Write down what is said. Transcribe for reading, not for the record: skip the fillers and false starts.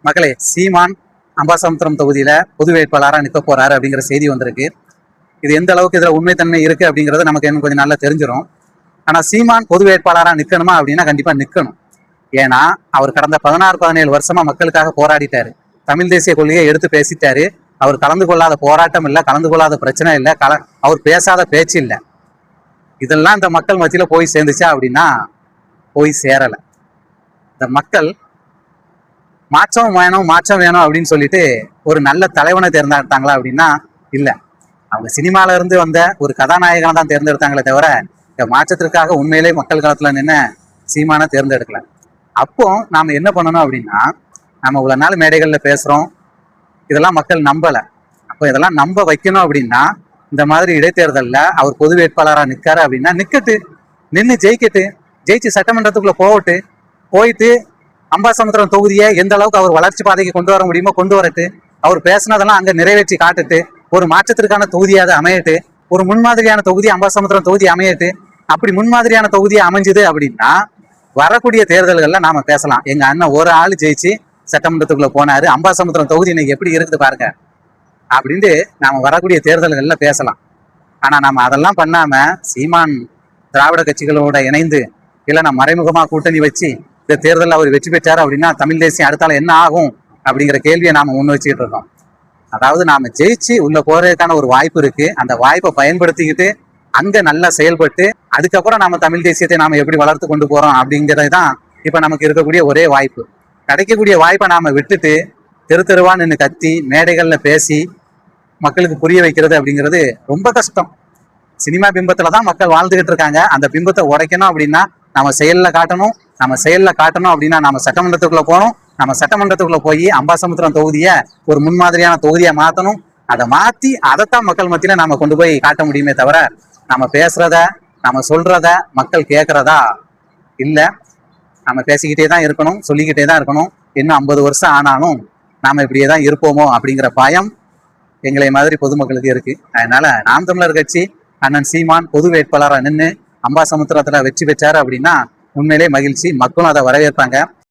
மக்களே, சீமான் அம்பாசமுத்திரம் தொகுதியில பொது வேட்பாளரா நிற்க போறாரு அப்படிங்கிற செய்தி வந்திருக்கு. இது எந்த அளவுக்கு இதுல உண்மைத்தன்மை இருக்கு அப்படிங்கறது நமக்கு இன்னும் கொஞ்சம் நல்லா தெரிஞ்சிடும். ஆனா சீமான் பொது வேட்பாளரா நிக்கணுமா அப்படின்னா கண்டிப்பா நிக்கணும். ஏன்னா அவர் கடந்த 16-17 வருஷமா மக்களுக்காக போராடிட்டாரு. தமிழ் தேசிய கொள்கையை எடுத்து பேசிட்டாரு. அவர் கலந்து கொள்ளாத போராட்டம் இல்லை, கலந்து கொள்ளாத பிரச்சனை இல்லை, அவர் பேசாத பேச்சு இல்லை. இதெல்லாம் இந்த மக்கள் மத்தியில போய் சேர்ந்துச்சா அப்படின்னா போய் சேரல. இந்த மக்கள் மாற்றம் வேணும் அப்படின்னு சொல்லிட்டு ஒரு நல்ல தலைவனை தேர்ந்தெடுத்தாங்களா அப்படின்னா இல்ல. அவங்க சினிமால இருந்து வந்த ஒரு கதாநாயகனை தான் தேர்ந்தெடுத்தாங்களே தவிர இந்த மாற்றத்திற்காக உண்மையிலே மக்கள் காலத்துல நின்று சீமானை தேர்ந்தெடுக்கல. அப்போ நாம என்ன பண்ணணும் அப்படின்னா, நம்ம இவ்வளவு நாள் மேடைகள்ல பேசுறோம், இதெல்லாம் மக்கள் நம்பல. அப்போ இதெல்லாம் நம்ப வைக்கணும் அப்படின்னா இந்த மாதிரி இடைத்தேர்தல்ல அவர் பொது வேட்பாளராக நிற்காரு அப்படின்னா நிக்கட்டு, நின்று ஜெயிக்கட்டு, ஜெயிச்சு சட்டமன்றத்துக்குள்ள போயிட்டு அம்பாசமுத்திரம் தொகுதியை எந்த அளவுக்கு அவர் வளர்ச்சி பாதைக்கு கொண்டு வர முடியுமோ கொண்டு வரட்டு. அவர் பேசினதெல்லாம் அங்க நிறைவேற்றி காட்டுட்டு ஒரு மாற்றத்திற்கான தொகுதியாக அமையட்டு. ஒரு முன்மாதிரியான தொகுதி அம்பாசமுத்திரம் தொகுதி அமையட்டு. அப்படி முன்மாதிரியான தொகுதியை அமைஞ்சுது அப்படின்னா வரக்கூடிய தேர்தல்கள்ல நாம பேசலாம். எங்க அண்ணன் ஒரு ஆள் ஜெயிச்சு சட்டமன்றத்துக்குள்ள போனாரு, அம்பாசமுத்திரம் தொகுதி இன்னைக்கு எப்படி இருக்குது பாருங்க அப்படின்ட்டு நாம வரக்கூடிய தேர்தல்கள்ல பேசலாம். ஆனா நம்ம அதெல்லாம் பண்ணாம சீமான் திராவிட கட்சிகளோட இணைந்து இல்லைன்னா மறைமுகமா கூட்டணி வச்சு இந்த தேர்தலில் அவர் வெற்றி பெற்றாரு அப்படின்னா தமிழ் தேசியம் அடுத்தால என்ன ஆகும் அப்படிங்கிற கேள்வியை நாம முன் வச்சுக்கிட்டு இருக்கோம். அதாவது நாம ஜெயிச்சு உள்ள போறதுக்கான ஒரு வாய்ப்பு இருக்கு. அந்த வாய்ப்பை பயன்படுத்திக்கிட்டு அங்க நல்லா செயல்பட்டு அதுக்கப்புறம் நாம தமிழ் தேசியத்தை நாம எப்படி வளர்த்து கொண்டு போறோம் அப்படிங்கிறது தான் இப்ப நமக்கு இருக்கக்கூடிய ஒரே வாய்ப்பு. கிடைக்கக்கூடிய வாய்ப்பை நாம விட்டுட்டு தெருவா நின்று கத்தி மேடைகள்ல பேசி மக்களுக்கு புரிய வைக்கிறது அப்படிங்கிறது ரொம்ப கஷ்டம். சினிமா பிம்பத்துல தான் மக்கள் வாழ்ந்துகிட்டு இருக்காங்க. அந்த பிம்பத்தை உடைக்கணும் அப்படின்னா நம்ம செயல்ல காட்டணும். அப்படின்னா நம்ம சட்டமன்றத்துக்குள்ள போகணும். நம்ம சட்டமன்றத்துக்குள்ள போய் அம்பாசமுத்திரம் தொகுதியை ஒரு முன்மாதிரியான தொகுதியை மாற்றணும். அதை மாற்றி அதைத்தான் மக்கள் மத்தியில நாம கொண்டு போய் காட்ட முடியுமே தவிர நம்ம பேசுறத நம்ம சொல்றத மக்கள் கேட்கறதா இல்லை. நம்ம பேசிக்கிட்டே தான் இருக்கணும், சொல்லிக்கிட்டே தான் இருக்கணும். இன்னும் 50 வருஷம் ஆனாலும் நாம இப்படியே தான் இருப்போமோ அப்படிங்கிற பயம் எங்களை மாதிரி பொதுமக்களுக்கு இருக்கு. அதனால நாம் தமிழர் கட்சி அண்ணன் சீமான் பொது வேட்பாளராக நின்று அம்பாசமுத்திரத்துல வெற்றி பெற்றாரு அப்படின்னா உண்மையிலே மகிழ்ச்சி. மக்களும் அதை வரவேற்பாங்க.